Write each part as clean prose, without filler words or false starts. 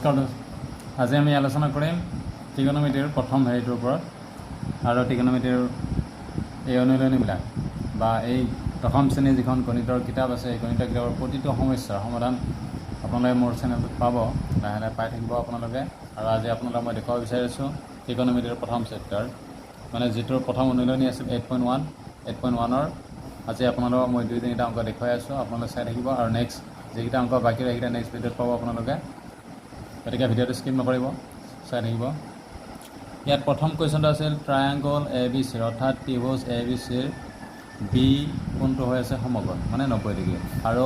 নমস্কাৰ। আজি আমি আলোচনা কৰিম ত্ৰিকোণমিতিৰ প্ৰথম হেৰিটোৰ ওপৰত আৰু ত্ৰিকোণমিতিৰ এই অনুশীলনীবিলাক বা এই দশম শ্ৰেণীৰ যিখন গণিতৰ কিতাপ আছে এই গণিতৰ কিতাপৰ প্ৰতিটো সমস্যাৰ সমাধান আপোনালোকে মোৰ চেনেলটোত পাব, লাহে লাহে পাই থাকিব আপোনালোকে। আৰু আজি আপোনালোকক মই দেখুৱাব বিচাৰিছোঁ ত্ৰিকোণমিতিৰ প্ৰথম চেপ্টাৰ, মানে যিটোৰ প্ৰথম অনুশীলনী আছিল 8.1 আজি আপোনালোকক মই 2-3টা অংক দেখুৱাই আছোঁ, আপোনালোকে চাই থাকিব। আৰু নেক্সট যিকেইটা অংক বাকী সেইকেইটা নেক্সট ভিডিঅ'ত পাব আপোনালোকে, গতিকে ভিডিঅ'টো স্কিপ নকৰিব, চাই থাকিব। ইয়াত প্ৰথম কুৱেশ্যনটো আছিল ট্ৰায়াংগল ABC, অৰ্থাৎ ত্ৰিভুজ ABCৰ বি কোণটো হৈ আছে সমকোণ, মানে 90 ডিগ্ৰী। আৰু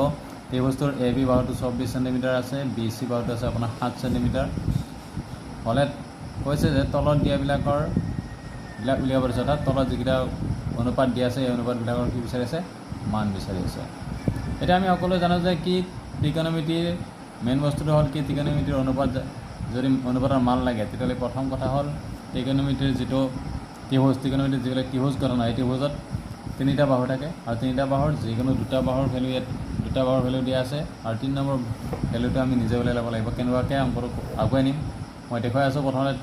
ত্ৰিভুজটোৰ AB বাহুটো 24 চেণ্টিমিটাৰ আছে, BC বাহুটো আছে আপোনাৰ 7 চেণ্টিমিটাৰ। হ'লে কৈছে যে তলত দিয়াবিলাকৰ উলিয়াব দিছে, অৰ্থাৎ তলত যিকেইটা অনুপাত দিয়া আছে এই অনুপাতবিলাকৰ কি বিচাৰি আছে, মান বিচাৰি আছে। এতিয়া আমি সকলোৱে জানো যে কি ত্ৰিকোণমিতিৰ মেইন বস্তুটো হ'ল কি, ত্ৰিকোণমিতিৰ অনুপাত যদি অনুপাতৰ মান লাগে তেতিয়াহ'লে প্ৰথম কথা হ'ল ত্ৰিকোণমিতিৰ যিটো ত্ৰিকোণমিতিৰ যিবিলাক ত্ৰিভুজ গঠন হয়, এই ত্ৰিভুজত 3টা বাহু থাকে আৰু 3টা বাহুৰ যিকোনো 2টা বাহুৰ ভেলু ইয়াত 2টা বাহুৰ ভেলু দিয়া আছে আৰু 3 নম্বৰ ভেলুটো আমি নিজে উলিয়াই ল'ব লাগিব। কেনেকুৱাকৈ অংকটো আগুৱাই নিম মই দেখুৱাই আছোঁ। প্ৰথমতে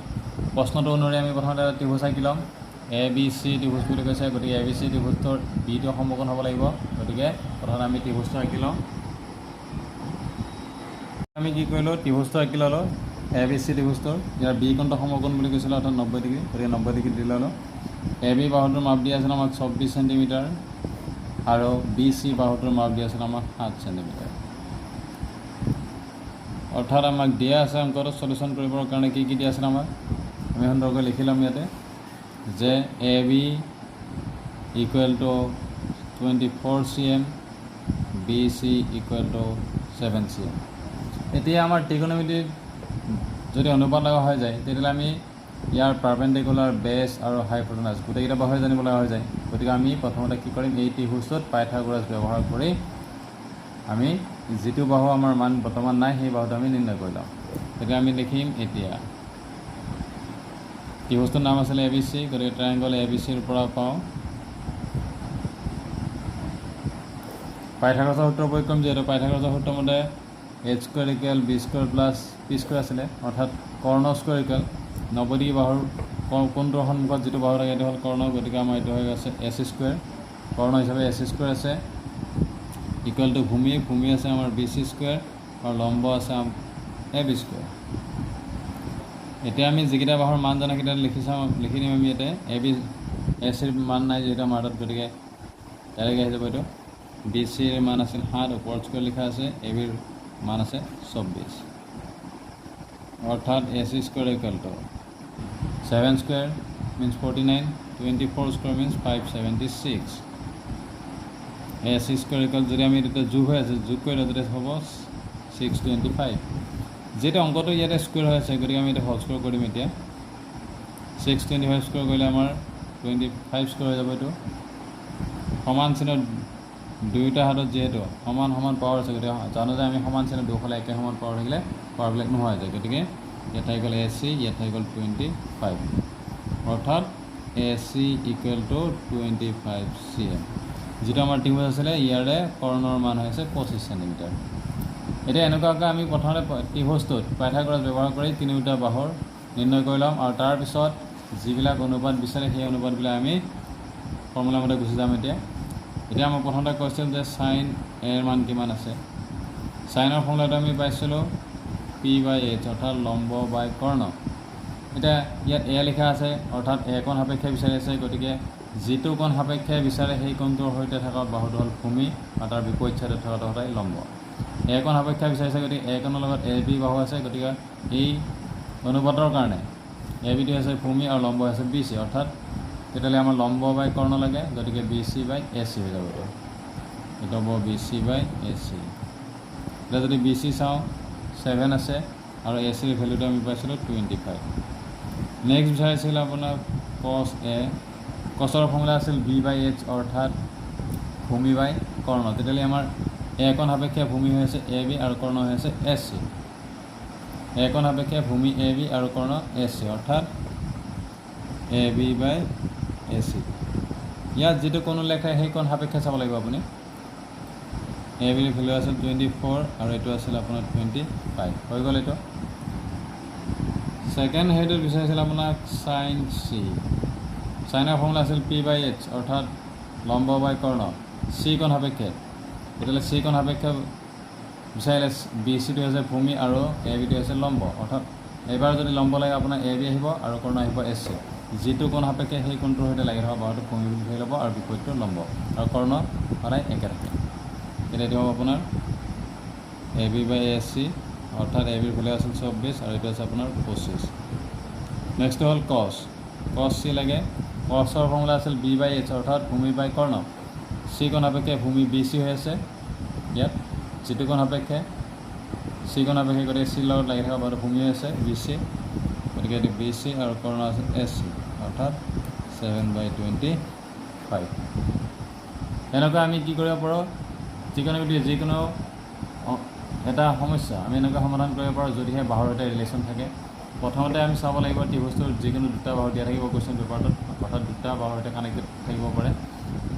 প্ৰশ্নটো অনুসৰি আমি প্ৰথমতে ত্ৰিভুজ আঁকি ল'ম। ABC ত্ৰিভুজ বুলি কৈছে, গতিকে ABC ত্ৰিভুজটোৰ বিটো সমকোণ হ'ব লাগিব। গতিকে প্ৰথমতে আমি ত্ৰিভুজটো আঁকি লওঁ। আমি কি কৰিলোঁ, ত্ৰিভুজটো আঁকি ল'লোঁ ABC ত্ৰিভুজটোৰ। ইয়াৰ বি কোণটো সমকোণ বুলি কৈছিলোঁ, অৰ্থাৎ 90 ডিগ্ৰী, গতিকে 90 ডিগ্ৰী দি ল'লোঁ। AB বাহুটোৰ মাপ দিয়া আছিল আমাক 24 চেণ্টিমিটাৰ আৰু BC বাহুটোৰ মাপ দিয়া আছিল আমাক 7 চেণ্টিমিটাৰ। অৰ্থাৎ আমাক দিয়া আছে অংকটো সলিউশ্যন কৰিবৰ কাৰণে কি কি দিয়া আছিল আমাক, আমি সুন্দৰকৈ লিখি ল'ম ইয়াতে যে AB = 24 cm, BC = 7 cm। এতিয়া আমাৰ ত্ৰিকোণমিতিত যদি অনুপাত লগা হৈ যায় তেতিয়াহ'লে আমি ইয়াৰ পাৰপেণ্ডিকুলাৰ, বেছ আৰু হাইপটেনাছ গোটেইকেইটা বাহুৱে জানিব লগা হৈ যায়। গতিকে আমি প্ৰথমতে কি কৰিম, এই ত্ৰিভুজটোত পাইথাগোৰাছ ব্যৱহাৰ কৰি আমি যিটো বাহু আমাৰ মান বৰ্তমান নাই সেই বাহুটো আমি নিৰ্ণয় কৰি ল'ম। গতিকে আমি লিখিম এতিয়া ত্ৰিভুজটোৰ নাম আছিলে ABC, গতিকে ট্ৰায়াংগল ABCৰ পৰা পাওঁ পাইথাগোৰাছৰ সূত্ৰ প্ৰয়োগ কৰিম। যিহেতু পাইথাগোৰাছৰ সূত্ৰ মতে h² = b² + p² আছিলে, অৰ্থাৎ কৰ্ণ স্কোৱাৰ ইকুৱেল 90 ডিগ্ৰী বাহুৰ কোণটোৰ সন্মুখত যিটো বাহু থাকে এইটো হ'ল কৰ্ণ। গতিকে আমাৰ এইটো হৈ গৈছে AC², কৰ্ণ হিচাপে AC² আছে, ইকুৱেল টু ভূমি আছে আমাৰ BC² আৰু লম্ব আছে AB²। এতিয়া আমি যিকেইটা বাহুৰ মান জানো সেইকেইটা লিখি দিম আমি ইয়াতে। ACৰ মান নাই যিহেতু আমাৰ তাত, গতিকে ডাইৰেক্ট আহি যাব এইটো। BCৰ মান আছিল 7, ওপৰত স্কুৱেৰ লিখা আছে, ABৰ মান আছে 24, অৰ্থাৎ AC² = 7² means 49, 24² means 576। AC² যদি আমি তেতিয়া যোগ হৈ আছে, যোগ কৰিলে তেতিয়া হ'ব 625। যিহেতু অংকটো ইয়াতে স্কুৱেৰ হৈ আছে গতিকে আমি এতিয়া হোল স্কুৱেৰ কৰিম। এতিয়া 625 স্কুৱেৰ কৰিলে আমাৰ 25² হৈ যাব। এইটো সমান চিহ্ন দুয়োটা হাতত যিহেতু সমান সমান পাৱাৰ আছে, গতিকে জানো যে আমি সমান চিহ্ন দুয়োফালে একে সমান পাৱাৰ থাকিলে পাৱাৰবিলাক নোহোৱা হৈ যায়। গতিকে ইয়াত থাকি গ'ল AC, ইয়াত থাকি গ'ল 25, অৰ্থাৎ AC = 25 cm। যিটো আমাৰ ত্ৰিভুজ আছিলে ইয়াৰে কৰ্ণৰ মান হৈছে 25 চেণ্টিমিটাৰ। এতিয়া এনেকুৱাকৈ আমি প্ৰথমতে ত্ৰিভুজটোত পাইথাগোৰাছ ব্যৱহাৰ কৰি 3টা বাহুৰ নিৰ্ণয় কৰি ল'ম আৰু তাৰপিছত যিবিলাক অনুপাত বিচাৰে সেই অনুপাতবিলাক আমি ফৰ্মুলা মতে গুচি যাম। এতিয়া মই প্ৰথমতে কৈছিলোঁ যে sin A ৰ মান কিমান আছে। চাইনৰ ফৰ্মুলাটো আমি পাইছিলোঁ P/H, অৰ্থাৎ লম্ব বাই কৰ্ণ। এতিয়া ইয়াত A লিখা আছে, অৰ্থাৎ A কোণ সাপেক্ষে বিচাৰি আছে, গতিকে যিটো কোণ সাপেক্ষে বিচাৰে সেই কোণটোৰ সৈতে থকা বাহুটো হ'ল ভূমি আৰু তাৰ বিপৰীত চাইডত থকাটো সদায় লম্ব। A কোণ সাপেক্ষে বিচাৰিছে, গতিকে A কোণৰ লগত AB বাহু আছে, গতিকে এই অনুপাতৰ কাৰণে ABটো হৈছে ভূমি আৰু লম্ব হৈছে BC, অৰ্থাৎ তেতিয়াহ'লে আমাৰ লম্ব বাই কৰ্ণ লাগে, গতিকে BC/AC হৈ যাব। এইটো হ'ব BC/AC। এতিয়া যদি BC চাওঁ 7 আছে আৰু ACৰ ভেলুটো আমি পাইছিলোঁ 25। নেক্সট বিচাৰিছিল আপোনাৰ cos A। cosৰ ফৰ্মুলা আছিল B/H, অৰ্থাৎ ভূমি বাই কৰ্ণ। তেতিয়াহ'লে আমাৰ A কোণ সাপেক্ষে ভূমি হৈ আছে AB আৰু কৰ্ণ হৈ আছে AC। A কোণ সাপেক্ষে ভূমি AB আৰু কৰ্ণ AC, অৰ্থাৎ AB/AC। ইয়াত যিটো কোণ উল্লেখ থাকে সেই কোণ সাপেক্ষে চাব লাগিব আপুনি। ABৰ ভেলু আছিল 24 আৰু এইটো আছিল আপোনাৰ 25 হৈ গ'ল। এইটো সেকেন্ড হেৰিটোত বিচাৰিছিল আপোনাক সাইন চি সাইনৰ ফৰ্মুলা আছিল p/h অৰ্থাৎ লম্ব বাই কৰ্ণ চি কোণ সাপেক্ষে তেতিয়াহ'লে চি কোণ সাপেক্ষে বিচাৰিলে বি চিটো হৈছে ভূমি আৰু এ বিটো হৈছে লম্ব অৰ্থাৎ এইবাৰ যদি লম্ব লাগে আপোনাৰ এ বি আহিব আৰু কৰ্ণ আহিব এছ চি যিটো কোণ সাপেক্ষে সেই কোণটোৰ সৈতে লাগি থকা বাহুটো ভূমি বুলি ধৰি ল'ব আৰু বিপৰীতটো লম্ব আৰু কৰ্ণ সদায় একে থাকে তেতিয়া এইটো হ'ব আপোনাৰ A B by S C অৰ্থাৎ এ বিৰ ভেলু আছিল 24 আৰু এইটো আছে আপোনাৰ 25 নেক্সট হ'ল কছ চি লাগে কছৰ ফৰ্মুলা আছিল b/h অৰ্থাৎ ভূমি বাই কৰ্ণ চি কোণ সাপেক্ষে ভূমি বি চি হৈ আছে ইয়াত যিটো কোণ সাপেক্ষে চি কোণ সাপেক্ষে গতিকে চিৰ লগত লাগি থকা বাহুটো ভূমি হৈ আছে বি চি গতিকে এইটো বি চি আৰু কৰ্ণ আছে এছ চি অৰ্থাৎ 7/25 এনেকুৱা আমি কি কৰিব পাৰোঁ যিকোনো এটা সমস্যা আমি এনেকুৱা সমাধান কৰিব পাৰোঁ যদিহে বাহুৰ এটা ৰিলেশ্যন থাকে প্ৰথমতে আমি চাব লাগিব ত্ৰিভুজটোৰ যিকোনো দুটা বাহু দিয়া থাকিব কুৱেশ্যন পেপাৰটোত অৰ্থাৎ দুটা বাহুৰ সৈতে কানেক্টেড থাকিব পাৰে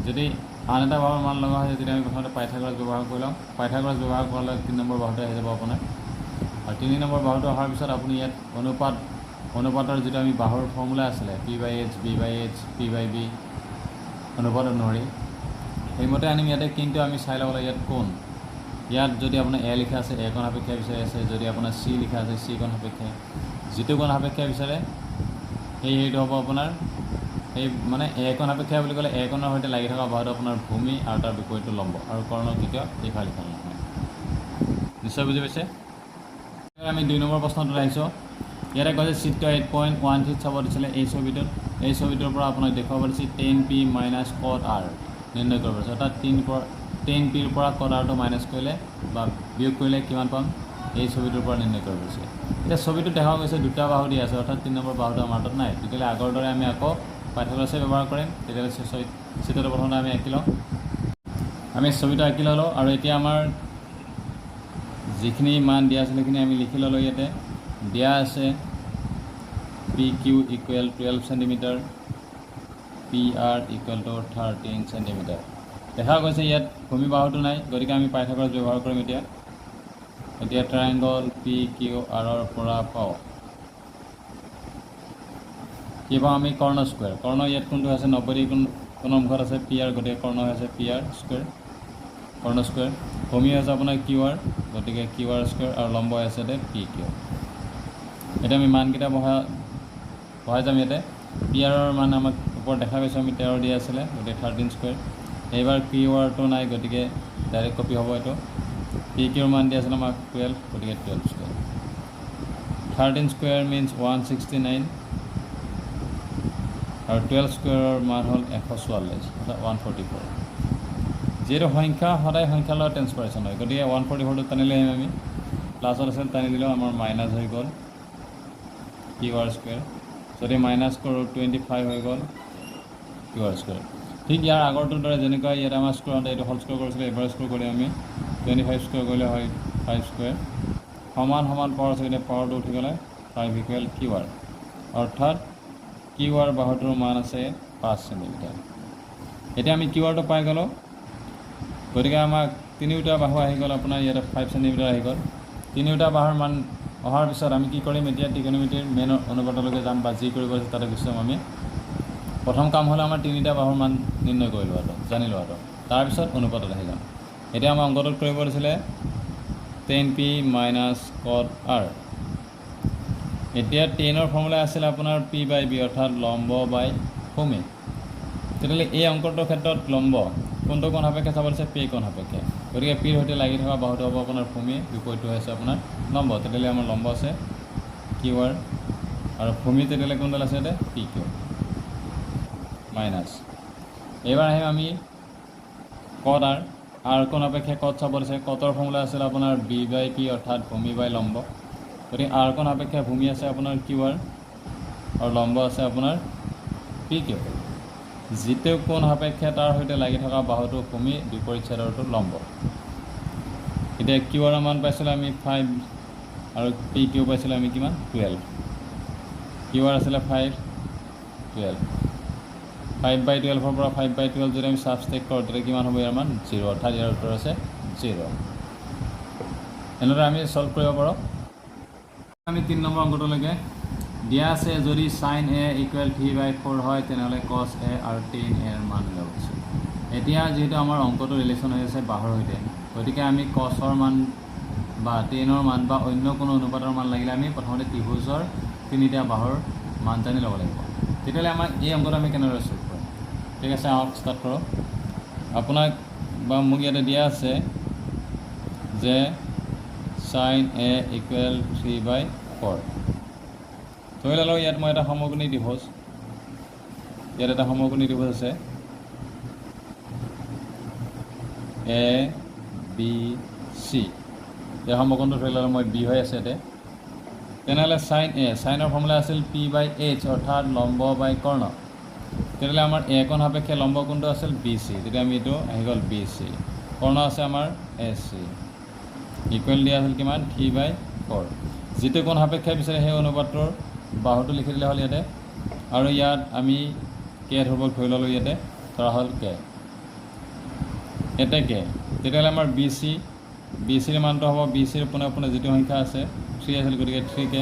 যদি আন এটা বাহুৰ মান লগা হয় তেতিয়া আমি প্ৰথমতে পাইথাগোৰাছ ব্যৱহাৰ কৰি ল'ম পাইথাগোৰাছ ব্যৱহাৰ কৰালে 3 নম্বৰ বাহুটো আহি যাব আপোনাৰ আৰু 3 নম্বৰ বাহুটো অহাৰ পিছত আপুনি ইয়াত অনুপাতৰ যিটো আমি বাহুৰ ফৰ্মুলা আছিলে p/h b/h p/b অনুপাত অনুসৰি সেইমতে আনিম ইয়াতে কিন্তু আমি চাই ল'ব লাগে ইয়াত কোন ইয়াত যদি আপোনাৰ এ লিখা আছে এ কোণ সাপেক্ষে বিচাৰি আছে যদি আপোনাৰ চি লিখা আছে চি কোণ সাপেক্ষে যিটো কোণ সাপেক্ষে বিচাৰে সেই হেৰিটো হ'ব আপোনাৰ সেই মানে এ কোণ সাপেক্ষে বুলি ক'লে এ কোণৰ সৈতে লাগি থকা বাহুটো আপোনাৰ ভূমি আৰু তাৰ বিপৰীতটো লম্ব আৰু কৰ্ণ কেতিয়াও লিখা নহয় নিশ্চয় বুজি পাইছে আমি 2 নম্বৰ প্ৰশ্নটোত আহিছোঁ ইয়াতে কৈছে চিত্ৰ 8.13 চাব দিছিলে এই ছবিটোৰ পৰা আপোনাক দেখুৱাব দিছে tan p - cot r নিৰ্ণয় কৰিব দিছে অৰ্থাৎ 10 পিৰ পৰা cot rটো মাইনাছ কৰিলে বা বিয়োগ কৰিলে কিমান পাম এই ছবিটোৰ পৰা নিৰ্ণয় কৰিব দিছে এতিয়া ছবিটো দেখা গৈছে দুটা বাহু দিয়া আছে অৰ্থাৎ 3 নম্বৰ বাহুটো আমাৰ তাত নাই তেতিয়াহ'লে আগৰ দৰে আমি আকৌ পাইথাগোৰাছে ব্যৱহাৰ কৰিম তেতিয়াহ'লে চিত্ৰটো প্ৰথমতে আমি আঁকি লওঁ আমি ছবিটো আঁকি ল'লোঁ আৰু এতিয়া আমাৰ যিখিনি মান দিয়া আছিল সেইখিনি আমি লিখি ল'লোঁ ইয়াতে দিয়া আছে PQ = 12 সেন্টিমিটাৰ PR = 13 সেন্টিমিটাৰ দেখা গৈছে ইয়াত ভূমি বাহুটো নাই গতিকে আমি পাইথাগোৰাছ ব্যৱহাৰ কৰিম এতিয়া ট্ৰায়াংগল PQR ৰ পৰা পাওঁ কি পাওঁ আমি কৰ্ণ স্কুৱেৰ কৰ্ণ ইয়াত কোনটো আছে 90 কোণ মুখত আছে PR গতিকে কৰ্ণ হৈছে PR স্কুৱেৰ কৰ্ণ স্কুৱেৰ ভূমি হৈছে আপোনাৰ QR গতিকে QR স্কুৱেৰ আৰু লম্ব আছে PQ এতিয়া আমি মানকেইটা বহাই যাম ইয়াতে PR ৰ মান আমাক ওপৰত দেখা পাইছোঁ আমি 13 দিয়া আছিলে গতিকে 13 স্কুৱেৰ এইবাৰ QRটো নাই গতিকে ডাইৰেক্ট কপি হ'ব এইটো PQ ৰ মান দিয়া আছিলে আমাক 12 গতিকে 12 স্কুৱেৰ 13 স্কুৱেৰ মিনছ 169 আৰু 12 স্কুৱেৰৰ মান হ'ল 144 অৰ্থাৎ 144 যিহেতু সংখ্যা সদায় সংখ্যাৰ লগত ট্ৰেন্সফাৰেশ্যন হয় গতিকে 144টো টানিলে আহিম আমি প্লাছত আছিল টানি দিলেও আমাৰ মাইনাছ হৈ গ'ল QR স্কুৱেৰ যদি মাইনাছ কৰোঁ 25 হৈ গ'ল QR স্কুৱেৰ ঠিক ইয়াৰ আগৰটোৰ দৰে যেনেকুৱা ইয়াত আমাৰ স্কুৱেৰ এইটো হোল স্কুৱেৰ কৰিছিলে এবাৰ স্কুৱেৰ কৰি আমি 25 স্কুৱেৰ কৰিলে হয় 5 স্কুৱেৰ সমান পাৱাৰ আছে এতিয়া পাৱাৰটো উঠি গ'লে 5 = QR অৰ্থাৎ QR বাহুটোৰ মান আছে 5 সেন্টিমিটাৰ এতিয়া আমি QRটো পাই গ'লোঁ গতিকে আমাক তিনিওটা বাহু আহি গ'ল আপোনাৰ ইয়াতে 5 সেন্টিমিটাৰ আহি গ'ল তিনিওটা বাহুৰ মান অহাৰ পিছত আমি কি কৰিম এতিয়া ত্ৰিকোণমিতিৰ মেইন অনুপাতলৈকে যাম বা যি কৰিব আছে তাতে গুচি যাম আমি প্ৰথম কাম হ'লে আমাৰ তিনিটা বাহুৰ মান নিৰ্ণয় কৰি লোৱাটো জানি লোৱাটো তাৰপিছত অনুপাতত আহি যাম এতিয়া আমাৰ অংকটোত কৰিব দিছিলে tan p - cot r এতিয়া 10ৰ ফৰ্মুলা আছিল আপোনাৰ p/b অৰ্থাৎ লম্ব বাই ভূমি তেতিয়াহ'লে এই অংকটোৰ ক্ষেত্ৰত লম্ব কোনটো কোণ সাপেক্ষে চাব দিছে p কোণ সাপেক্ষে গতিকে পিৰ সৈতে লাগি থকা বাহুটো হ'ব আপোনাৰ ভূমি বিপৰীতটো হৈছে আপোনাৰ লম্ব তেতিয়াহ'লে আমাৰ লম্ব আছে QR আৰু ভূমি তেতিয়াহ'লে কোনডাল আছে ইয়াতে PQ মাইনাছ এইবাৰ আহিম আমি cot r কোণ সাপেক্ষে cot চাব দিছে cotৰ ফৰ্মুলা আছিল আপোনাৰ b/p অৰ্থাৎ ভূমি বাই লম্ব গতিকে r কোণ সাপেক্ষে ভূমি আছে আপোনাৰ QR আৰু লম্ব আছে আপোনাৰ PQ যিটো কোণ সাপেক্ষে তাৰ সৈতে লাগি থকা বাহুটো ভূমি বিপৰীত ছাইডৰটো লম্ব এতিয়া QR ৰ মান পাইছিলোঁ আমি 5 আৰু PQ পাইছিলোঁ আমি কিমান 12 QR আছিলে 5 12 5/12 ৰ পৰা 5/12 যদি আমি ছাবষ্ট্ৰেক্ট কৰোঁ তেতিয়া কিমান হ'ব ইয়াৰ মান 0 অৰ্থাৎ ইয়াৰ উত্তৰ আছে 0 এনেদৰে আমি সলভ কৰিব পাৰোঁ আমি 3 নম্বৰ অংকটোলৈকে দিয়া আছে যদি sin a ইকুৱেল 3/4 হয় তেনেহ'লে cos a আৰু tan a ৰ মান উলিয়াব দিছে। এতিয়া যেহেতু আমাৰ অংকটো ৰিলেশ্যন হৈ আছে বাহৰ সৈতে, গতিকে আমি cosৰ মান বা tanৰ মান বা অন্য কোনো অনুপাতৰ মান লাগিলে আমি প্ৰথমতে ত্ৰিভুজৰ তিনিটা বাহৰ মান জানি ল'ব লাগিব। তেতিয়াহ'লে আমাক এই অংকটো আমি কেনেদৰে সলভ কৰিম? ঠিক আছে, আহক ষ্টাৰ্ট কৰোঁ। আপোনাক বা মোক ইয়াতে দিয়া আছে যে sin a ইকুৱেল 3/4। ধৰি লওক ইয়াত মই এটা সমকোণী ত্ৰিভুজ, ইয়াত এটা সমকোণী ত্ৰিভুজ আছে a b c। এই সমকোণটো ধৰি লওক মই b হৈ আছে ইয়াতে। তেনেহ'লে sin a, চাইনৰ ফৰ্মুলা আছিল p/h অৰ্থাৎ লম্ব বাই কৰ্ণ। তেতিয়াহ'লে আমাৰ a কোণ সাপেক্ষে লম্ব কোণটো আছিল BC, তেতিয়া আমি এইটো আহি গ'ল BC। কৰ্ণ আছে আমাৰ AC, ইকুৱেল দিয়া আছিল কিমান 3/4। যিটো কোণ সাপেক্ষে বিচাৰে সেই অনুপাতটোৰ বাহুটো লিখি দিলে হ'ল ইয়াতে। আৰু ইয়াত আমি কে ধ্ৰুৱক ধৰি ল'লোঁ, ইয়াতে ধৰা হ'ল কে, ইয়াতে কে। তেতিয়াহ'লে আমাৰ BCৰ মানটো হ'ব BCৰ পোনে পোনে যিটো সংখ্যা আছে 3 আছিল, গতিকে 3K।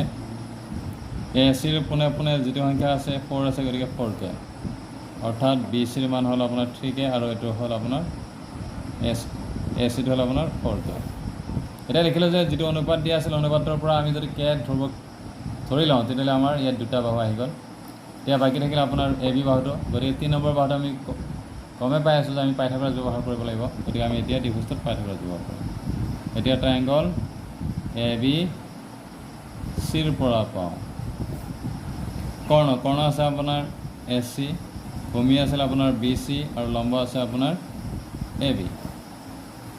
ACৰ পোনে পোনে যিটো সংখ্যা আছে 4 আছে, গতিকে 4K। অৰ্থাৎ BCৰ মান হ'ল আপোনাৰ 3K আৰু এইটো হ'ল আপোনাৰ ACটো হ'ল আপোনাৰ 4K। এতিয়া দেখিলোঁ যে যিটো অনুপাত দিয়া আছিল অনুপাতৰ পৰা আমি যদি কে ধ্ৰুৱক ধৰি লওঁ তেতিয়াহ'লে আমাৰ ইয়াত দুটা বাহু আহি গ'ল। এতিয়া বাকী থাকিলে আপোনাৰ AB বাহুটো, গতিকে 3 নম্বৰ বাহুটো আমি গমে পাই আছোঁ যে আমি পাইথাগোৰাছ ব্যৱহাৰ কৰিব লাগিব, গতিকে আমি এতিয়া ত্ৰিভুজটোত পাইথাগোৰাছ ব্যৱহাৰ কৰিম। এতিয়া ট্ৰায়েংগল ABCৰ পৰা পাওঁ কৰ্ণ আছে আপোনাৰ AC, ভূমি আছিল আপোনাৰ BC আৰু লম্ব আছে আপোনাৰ AB।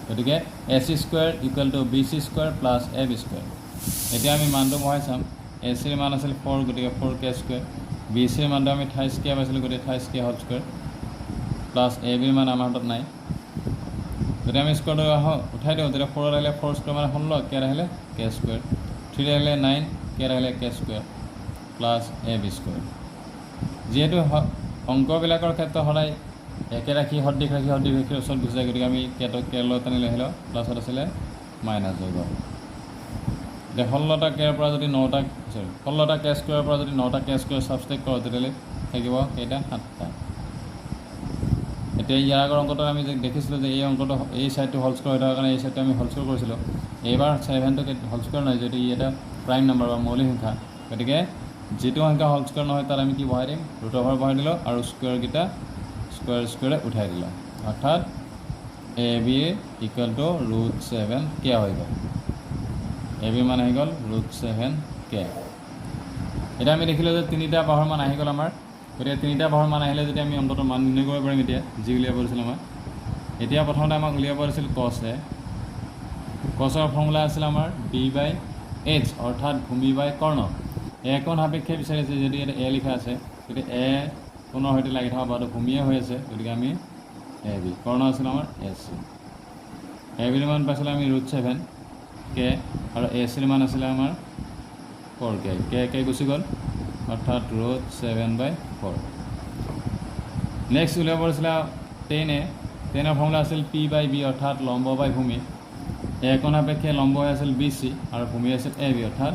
গতিকে AC² equal to BC² plus AB²। এতিয়া আমি মানটো বহাই চাম। ACৰ মান আছিল 4, গতিকে 4K²। BCৰ মানটো আমি 28K পাইছিলোঁ, গতিকে 28K² প্লাছ ABৰ মান আমাৰ হাতত নাই, যদি আমি স্কুৱাৰটো উঠাই দিওঁ তেতিয়া 4 আহিলে 4² মানে 16, কে আহিলে K², 3 আহিলে 9, কে আহিলে K² প্লাছ AB²। যিহেতু অংকবিলাকৰ ক্ষেত্ৰত সদায় একে ৰাখি সদৃশ ৰাখি ওচৰত গুচি যায়, গতিকে আমি কে লৈ টানি লৈ আহিলোঁ, প্লাছত আছিলে মাইনাছ হৈ গ'ল। এতিয়া 16টা কেৰ পৰা যদি 9টা 16টা K² পৰা যদি 9টা K² ছাবষ্ট্ৰেক্ট কৰোঁ তেতিয়াহ'লে থাকিব কেইটা 7টা। এতিয়া ইয়াৰ আগৰ অংকটো আমি দেখিছিলোঁ যে এই অংকটো এই ছাইডটো হোল স্কোৱাৰ হৈ থকাৰ কাৰণে এই ছাইডটো আমি হোল স্কোৱাৰ কৰিছিলোঁ। এইবাৰ 7টো হোল স্কোৱাৰ নহয়, যদি ই এটা প্ৰাইম নম্বৰ বা মৌলিক সংখ্যা, গতিকে যিটো সংখ্যা হোল স্কোৱাৰ নহয় তাত আমি কি বহাই দিম, ৰুট অভাৰ বহাই দিলোঁ আৰু স্কোৱাৰকেইটা স্কোৱাৰে উঠাই দিলোঁ, অৰ্থাৎ AB ইকুৱেল টু √7K হৈ গ'ল। AB মান আহি গ'ল √7K। এতিয়া আমি দেখিলোঁ যে তিনিটা বাহুৰ মান আহি গ'ল আমাৰ, গতিকে তিনিটা বাহুৰ মান আহিলে যদি আমি অন্তত মান নিৰ্ণয় কৰিব পাৰিম। এতিয়া যি উলিয়াব দিছিল আমাক, এতিয়া প্ৰথমতে আমাক উলিয়াব দিছিল cos A। cosৰ ফৰ্মুলা আছিল আমাৰ B/H অৰ্থাৎ ভূমি বাই কৰ্ণ। A কোণ সাপেক্ষে বিচাৰিছে, যদি ইয়াতে A লিখা আছে, গতিকে A কোণৰ সৈতে লাগি থকা বাহুটো ভূমিয়ে হৈ আছে, গতিকে আমি AB। কৰ্ণ আছিল আমাৰ AC। ABৰ মান পাইছিলোঁ আমি √7K আৰু ACৰ মান আছিলে আমাৰ 4K। K গুচি গ'ল, অৰ্থাৎ √7/4। নেক্সট উলিয়াব পাৰিছিলে tan A। tanৰ ফৰ্মুলা আছিল P/B অৰ্থাৎ লম্ব বাই ভূমি। A কোণ সাপেক্ষে লম্ব হৈ আছিল BC আৰু ভূমি আছিল AB অৰ্থাৎ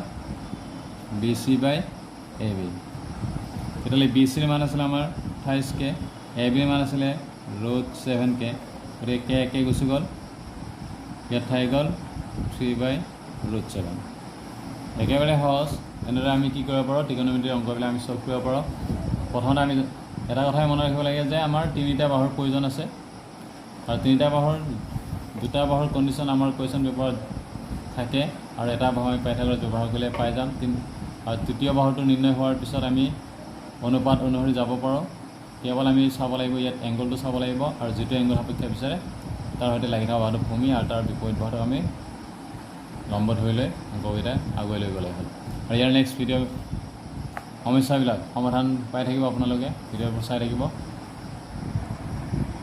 BC/AB। তেতিয়াহ'লে BCৰ মান আছিলে আমাৰ 28K, ABৰ মান আছিলে √7K, গতিকে K গুচি গ'ল, ইয়াত থাকি গ'ল 3/√7। একেবাৰে সহজ। এনেদৰে আমি কি কৰিব পাৰোঁ, ত্ৰিকোণমিতিৰ অংকবিলাক আমি সলভ কৰিব পাৰোঁ। প্ৰথমতে আমি এটা কথাই মনত ৰাখিব লাগে যে আমাৰ তিনিটা বাহুৰ প্ৰয়োজন আছে, আৰু দুটা বাহুৰ কণ্ডিশ্যন আমাৰ কুৱেশ্যন পেপাৰত থাকে, আৰু এটা বাহু আমি পাইথাগোৰাছ ব্যৱহাৰ কৰিলে পাই যাম। আৰু তৃতীয় বাহুটো নিৰ্ণয় হোৱাৰ পিছত আমি অনুপাত অনুসৰি যাব পাৰোঁ। কেৱল আমি চাব লাগিব ইয়াত এংগলটো চাব লাগিব, আৰু যিটো এংগল সাপেক্ষে বিচাৰে তাৰ সৈতে লাগি থকা বাহুটো ভূমি আৰু তাৰ বিপৰীত বাহুটো আমি লম্ব ধৰি লৈ অংককেইটা আগুৱাই লৈ গ'লে হ'ল। আৰু ইয়াৰ নেক্সট ভিডিঅ' সমস্যাবিলাক সমাধান পাই থাকিব আপোনালোকে, ভিডিঅ'বোৰ চাই থাকিব।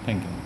Thank U.